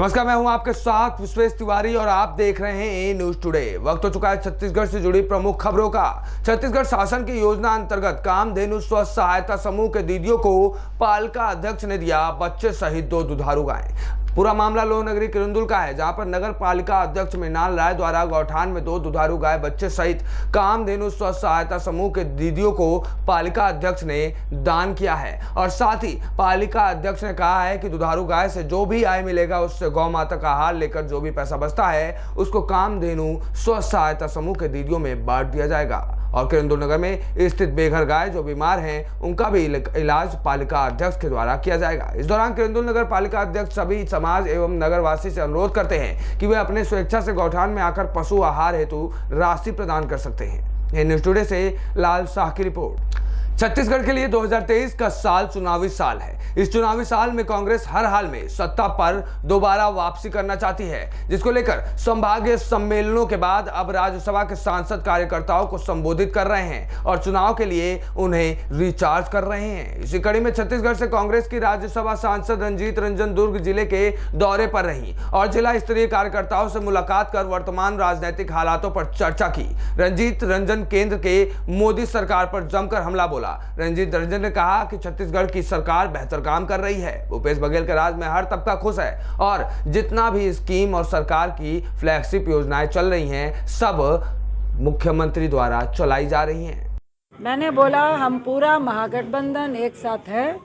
नमस्कार, मैं हूं आपके साथ विश्वेश तिवारी और आप देख रहे हैं ए न्यूज टुडे। वक्त हो चुका है छत्तीसगढ़ से जुड़ी प्रमुख खबरों का। छत्तीसगढ़ शासन की योजना अंतर्गत कामधेनु स्व सहायता समूह के दीदियों को पालिका अध्यक्ष ने दिया बच्चे सहित 2 दुधारू गाय। पूरा मामला लोहनगरी किरंदुल का है, जहां पर नगर पालिका अध्यक्ष मृणाल राय द्वारा गौठान में 2 दुधारू गाय बच्चे सहित कामधेनु स्व सहायता समूह के दीदियों को पालिका अध्यक्ष ने दान किया है। और साथ ही पालिका अध्यक्ष ने कहा है कि दुधारू गाय से जो भी आय मिलेगा उससे गौ माता का आहार लेकर जो भी पैसा बचता है उसको कामधेनु स्व सहायता समूह के दीदियों में बांट दिया जाएगा। और किरंदुल नगर में स्थित बेघर गाय जो बीमार हैं उनका भी इलाज पालिका अध्यक्ष के द्वारा किया जाएगा। इस दौरान किरंदुल नगर पालिका अध्यक्ष सभी समाज एवं नगरवासी से अनुरोध करते हैं कि वे अपने स्वेच्छा से गौठान में आकर पशु आहार हेतु राशि प्रदान कर सकते हैं। ये न्यूज टुडे से लाल शाह की रिपोर्ट। छत्तीसगढ़ के लिए 2023 का साल चुनावी साल है। इस चुनावी साल में कांग्रेस हर हाल में सत्ता पर दोबारा वापसी करना चाहती है, जिसको लेकर संभागीय सम्मेलनों के बाद अब राज्यसभा के सांसद कार्यकर्ताओं को संबोधित कर रहे हैं और चुनाव के लिए उन्हें रिचार्ज कर रहे हैं। इसी कड़ी में छत्तीसगढ़ से कांग्रेस की राज्यसभा सांसद रंजीत रंजन दुर्ग जिले के दौरे पर रही और जिला स्तरीय कार्यकर्ताओं से मुलाकात कर वर्तमान राजनीतिक हालातों पर चर्चा की। रंजीत रंजन केंद्र के मोदी सरकार पर जमकर हमला बोला। रंजीत रंजन ने कहा कि छत्तीसगढ़ की सरकार बेहतर काम कर रही है। भूपेश बघेल के राज में हर तबका खुश है और जितना भी स्कीम और सरकार की फ्लैगशिप योजनाएं चल रही हैं सब मुख्यमंत्री द्वारा चलाई जा रही हैं। मैंने बोला हम पूरा महागठबंधन एक साथ है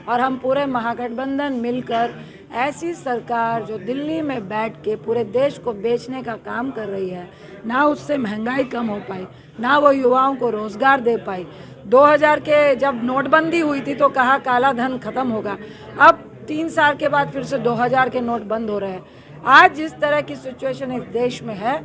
और हम पूरे महागठबंधन मिलकर ऐसी सरकार जो दिल्ली में बैठ के पूरे देश को बेचने का काम कर रही है, ना उससे महंगाई कम हो पाई, ना वो युवाओं को रोजगार दे पाई। 2000 के जब नोटबंदी हुई थी तो कहा काला धन खत्म होगा, अब 3 साल के बाद फिर से 2000 के नोट बंद हो रहे हैं। आज जिस तरह की सिचुएशन इस देश में है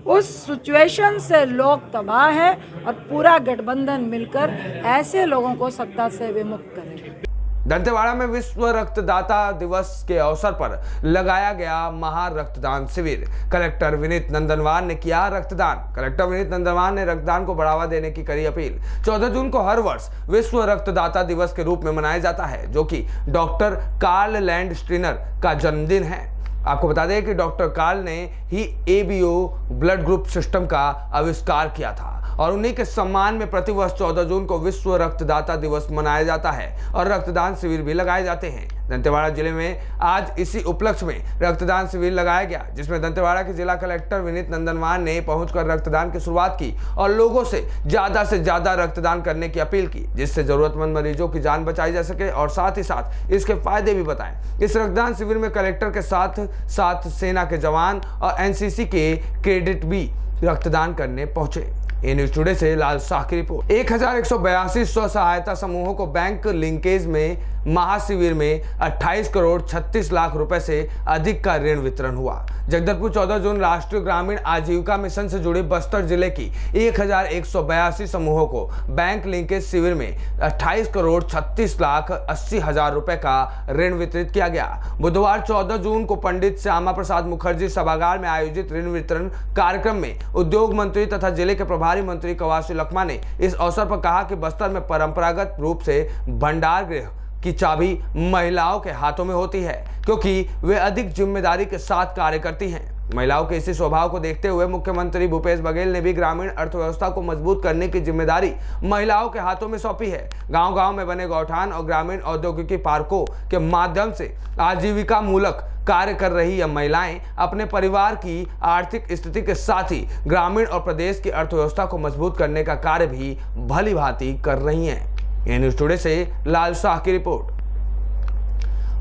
उस सिचुएशन से लोग तबाह है और पूरा गठबंधन मिलकर ऐसे लोगों को सत्ता से विमुक्त करेगा। दंतेवाड़ा में विश्व रक्तदाता दिवस के अवसर पर लगाया गया महा रक्तदान शिविर। कलेक्टर विनीत नंदनवार ने किया रक्तदान। कलेक्टर विनीत नंदनवार ने रक्तदान को बढ़ावा देने की करी अपील। 14 जून को हर वर्ष विश्व रक्तदाता दिवस के रूप में मनाया जाता है, जो कि डॉक्टर कार्ल लैंडस्टीनर का जन्मदिन है। आपको बता दें कि डॉक्टर कार्ल ने ही एबीओ ब्लड ग्रुप सिस्टम का आविष्कार किया था और उन्हीं के सम्मान में प्रतिवर्ष 14 जून को विश्व रक्तदाता दिवस मनाया जाता है और रक्तदान शिविर भी लगाए जाते हैं। दंतेवाड़ा जिले में आज इसी उपलक्ष्य में रक्तदान शिविर लगाया गया, जिसमें दंतेवाड़ा के जिला कलेक्टर विनीत नंदनवार ने पहुंचकर रक्तदान की शुरुआत की और लोगों से ज्यादा रक्तदान करने की अपील की, जिससे जरूरतमंद मरीजों की जान बचाई जा सके और साथ ही साथ इसके फायदे भी बताएं। इस रक्तदान शिविर में कलेक्टर के साथ साथ सेना के जवान और एनसीसी के कैडेट भी रक्तदान करने पहुंचे। ए न्यूज टुडे से लाल शाह की रिपोर्ट। 1182 स्व सहायता समूहों को बैंक लिंकेज में महाशिविर में 28 करोड़ 36 लाख रुपए से अधिक का ऋण वितरण हुआ। जगदलपुर 14 जून राष्ट्रीय ग्रामीण आजीविका मिशन से जुड़े बस्तर जिले की 1182 समूहों को बैंक लिंकेज शिविर में 28 करोड़ 36 लाख 80 हजार रुपए का ऋण वितरित किया गया। बुधवार 14 जून को पंडित श्यामा प्रसाद मुखर्जी सभागार में आयोजित ऋण वितरण कार्यक्रम में उद्योग मंत्री तथा जिले के प्रभारी मंत्री कवासी लखमा ने इस अवसर पर कहा कि बस्तर में परंपरागत रूप से भंडार गृह की चाबी महिलाओं के हाथों में होती है, क्योंकि वे अधिक जिम्मेदारी के साथ कार्य करती हैं। महिलाओं के इसी स्वभाव को देखते हुए मुख्यमंत्री भूपेश बघेल ने भी ग्रामीण अर्थव्यवस्था को मजबूत करने की जिम्मेदारी महिलाओं के हाथों में सौंपी है। गांव-गांव में बने गौठान और ग्रामीण औद्योगिकी पार्कों के माध्यम से आजीविका मूलक कार्य कर रही यह महिलाएं अपने परिवार की आर्थिक स्थिति के साथ ही ग्रामीण और प्रदेश की अर्थव्यवस्था को मजबूत करने का कार्य भी भली भांति कर रही हैं। ये न्यूज टुडे से लाल शाह की रिपोर्ट।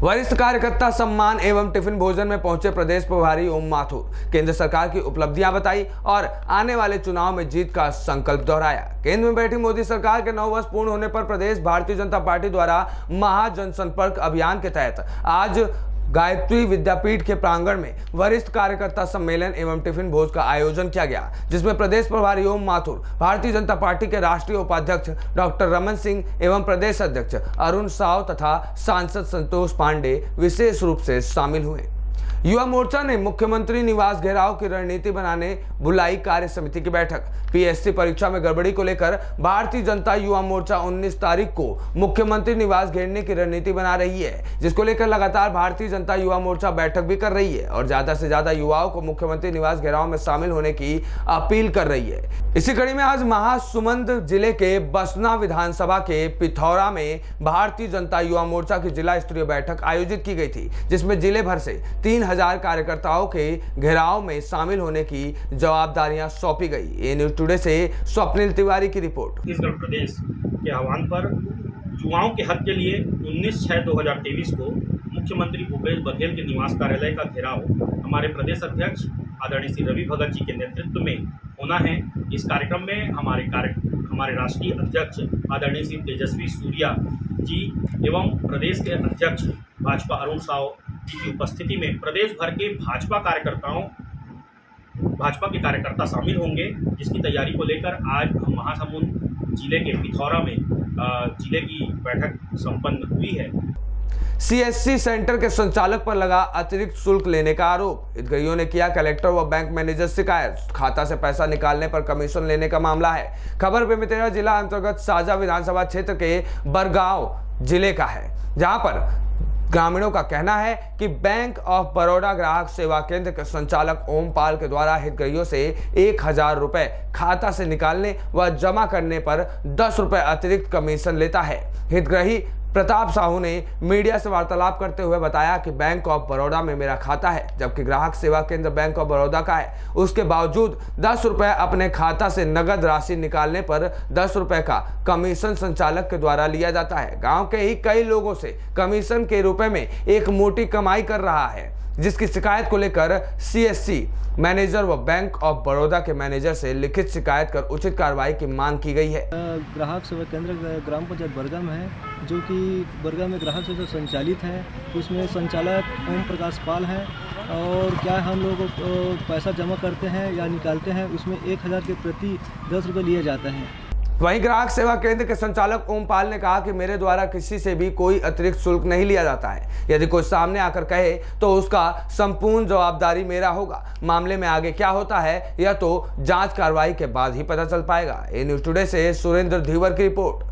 वरिष्ठ कार्यकर्ता सम्मान एवं टिफिन भोजन में पहुंचे प्रदेश प्रभारी ओम माथुर। केंद्र सरकार की उपलब्धियां बताई और आने वाले चुनाव में जीत का संकल्प दोहराया। केंद्र में बैठी मोदी सरकार के 9 वर्ष पूर्ण होने पर प्रदेश भारतीय जनता पार्टी द्वारा महाजनसंपर्क अभियान के तहत आज गायत्री विद्यापीठ के प्रांगण में वरिष्ठ कार्यकर्ता सम्मेलन एवं टिफिन भोज का आयोजन किया गया, जिसमें प्रदेश प्रभारी ओम माथुर, भारतीय जनता पार्टी के राष्ट्रीय उपाध्यक्ष डॉक्टर रमन सिंह एवं प्रदेश अध्यक्ष अरुण साव तथा सांसद संतोष पांडे विशेष रूप से शामिल हुए। युवा मोर्चा ने मुख्यमंत्री निवास घेराव की रणनीति बनाने बुलाई कार्य समिति की बैठक। पीएससी परीक्षा में गड़बड़ी को लेकर भारतीय जनता युवा मोर्चा 19 तारीख को मुख्यमंत्री निवास घेरने की रणनीति बना रही है, जिसको लेकर लगातार भारतीय जनता युवा मोर्चा बैठक भी कर रही है और ज्यादा से ज्यादा युवाओं को मुख्यमंत्री निवास घेराव में शामिल होने की अपील कर रही है। इसी कड़ी में आज महासमुंद जिले के बसना विधानसभा के पिथौरा में भारतीय जनता युवा मोर्चा की जिला स्तरीय बैठक आयोजित की गई थी, जिसमें जिले भर से 3000 कार्यकर्ताओं के घेराव में शामिल होने की जवाबदारियां सौंपी गई। ये न्यूज टुडे से स्वप्निल तिवारी की रिपोर्ट। छत्तीसगढ़ प्रदेश के आह्वान पर युवाओं के हक के लिए 19/6/2023 को मुख्यमंत्री भूपेश बघेल के निवास कार्यालय का घेराव हमारे प्रदेश अध्यक्ष आदरणीय श्री रवि भगत जी के नेतृत्व में होना है। इस कार्यक्रम में हमारे राष्ट्रीय अध्यक्ष आदरणीय श्री तेजस्वी सूर्या जी एवं प्रदेश के अध्यक्ष भाजपा अरुण साव जी की उपस्थिति में प्रदेश भर के भाजपा के कार्यकर्ता शामिल होंगे, जिसकी तैयारी को लेकर आज हम महासमुंद जिले के पिथौरा में जिले की बैठक संपन्न हुई है। सीएससी सेंटर के संचालक पर लगा अतिरिक्त शुल्क लेने का आरोप। हितग्राहियों ने किया कलेक्टर व बैंक मैनेजर शिकायत। खाता से पैसा निकालने पर कमीशन लेने का मामला है। खबर बेमेतरा जिला अंतर्गत साजा विधानसभा क्षेत्र के बरगांव जिले का है, जहां पर ग्रामीणों का कहना है कि बैंक ऑफ बड़ौदा ग्राहक सेवा केंद्र के संचालक ओमपाल के द्वारा हितग्राहियों से 1000 रुपए खाता से निकालने व जमा करने पर 10 रुपए अतिरिक्त कमीशन लेता है। हितग्राही प्रताप साहू ने मीडिया से वार्तालाप करते हुए बताया कि बैंक ऑफ बड़ौदा में मेरा खाता है, जबकि ग्राहक सेवा केंद्र बैंक ऑफ बड़ौदा का है। उसके बावजूद 10 रुपए अपने खाता से नगद राशि निकालने पर 10 रुपए का कमीशन संचालक के द्वारा लिया जाता है। गांव के ही कई लोगों से कमीशन के रुपए में एक मोटी कमाई कर रहा है, जिसकी शिकायत को लेकर सीएससी मैनेजर व बैंक ऑफ बड़ौदा के मैनेजर से लिखित शिकायत कर उचित कार्रवाई की मांग की गई है। ग्राहक सेवा केंद्र ग्राम पंचायत बरगाम है, जो कि बरगाम में ग्राहक सेवा संचालित है। उसमें संचालक ओम प्रकाश पाल है और क्या हम लोग पैसा जमा करते हैं या निकालते हैं, उसमें 1000 के प्रति 10 रुपये लिए जाते हैं। वहीं ग्राहक सेवा केंद्र के संचालक ओमपाल ने कहा कि मेरे द्वारा किसी से भी कोई अतिरिक्त शुल्क नहीं लिया जाता है। यदि कोई सामने आकर कहे तो उसका संपूर्ण जवाबदारी मेरा होगा। मामले में आगे क्या होता है यह तो जांच कार्रवाई के बाद ही पता चल पाएगा। ये न्यूज टुडे से सुरेंद्र धीवर की रिपोर्ट।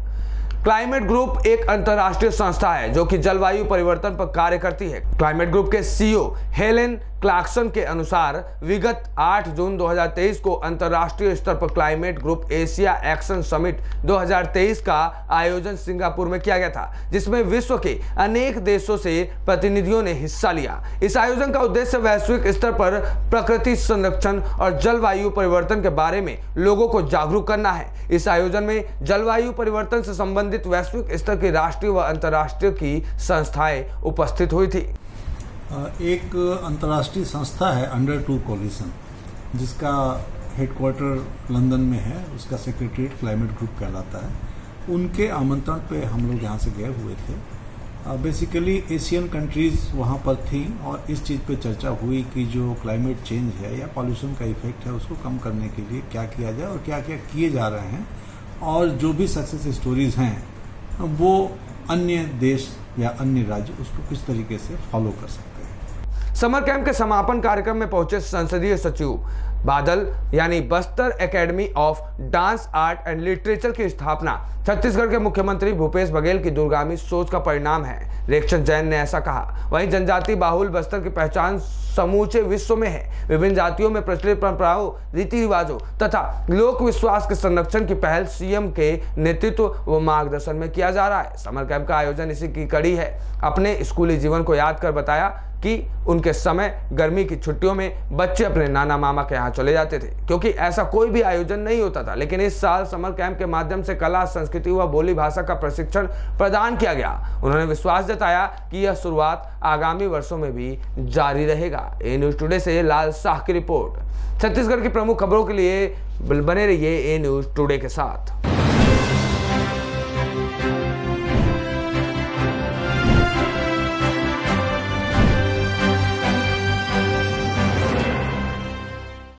क्लाइमेट ग्रुप एक अंतर्राष्ट्रीय संस्था है जो कि जलवायु परिवर्तन पर कार्य करती है। क्लाइमेट ग्रुप के सीईओ हेलेन क्लार्कसन के अनुसार विगत 8 जून 2023 को अंतर्राष्ट्रीय स्तर पर climate group Asia action summit 2023 का आयोजन सिंगापुर में किया गया था, जिसमें विश्व के अनेक देशों से प्रतिनिधियों ने हिस्सा लिया। इस आयोजन का उद्देश्य वैश्विक स्तर पर प्रकृति संरक्षण और जलवायु परिवर्तन के बारे में लोगों को जागरूक करना है। इस आयोजन में जलवायु परिवर्तन से संबंधित वैश्विक स्तर की राष्ट्रीय व अंतर्राष्ट्रीय की संस्थाएं उपस्थित हुई थी। एक अंतर्राष्ट्रीय संस्था है अंडर 2 कोलिशन, जिसका हेडक्वार्टर लंदन में है। उसका सेक्रेटरीट क्लाइमेट ग्रुप कहलाता है। उनके आमंत्रण पे हम लोग यहाँ से गए हुए थे। बेसिकली एशियन कंट्रीज वहाँ पर थी और इस चीज़ पे चर्चा हुई कि जो क्लाइमेट चेंज है या पॉल्यूशन का इफेक्ट है, उसको कम करने के लिए क्या किया जाए और क्या क्या किए जा रहे हैं, और जो भी सक्सेस स्टोरीज हैं वो अन्य देश या अन्य राज्य उसको किस तरीके से फॉलो कर सकते हैं। समर कैंप के समापन कार्यक्रम में पहुंचे संसदीय सचिव बादल यानी Bastar academy of dance art and literature की स्थापना छत्तीसगढ़ के मुख्यमंत्री भूपेश बघेल की दूरगामी सोच का परिणाम है। रेखचंद जैन ने ऐसा कहा। वहीं जनजाति बाहुल बस्तर की पहचान समूचे विश्व में है। विभिन्न जातियों में प्रचलित परंपराओं, रीति रिवाजों तथा लोक विश्वास के संरक्षण की पहल सीएम के नेतृत्व व मार्गदर्शन में किया जा रहा है। समर कैंप का आयोजन इसी की कड़ी है। अपने स्कूली जीवन को याद कर बताया कि उनके समय गर्मी की छुट्टियों में बच्चे अपने नाना मामा के यहाँ चले जाते थे, क्योंकि ऐसा कोई भी आयोजन नहीं होता था। लेकिन इस साल समर कैंप के माध्यम से कला, संस्कृति व बोली भाषा का प्रशिक्षण प्रदान किया गया। उन्होंने विश्वास जताया कि यह शुरुआत आगामी वर्षों में भी जारी रहेगा। ए न्यूज टुडे से लाल शाह की रिपोर्ट। छत्तीसगढ़ की प्रमुख खबरों के लिए बने रहिए ए न्यूज टुडे के साथ।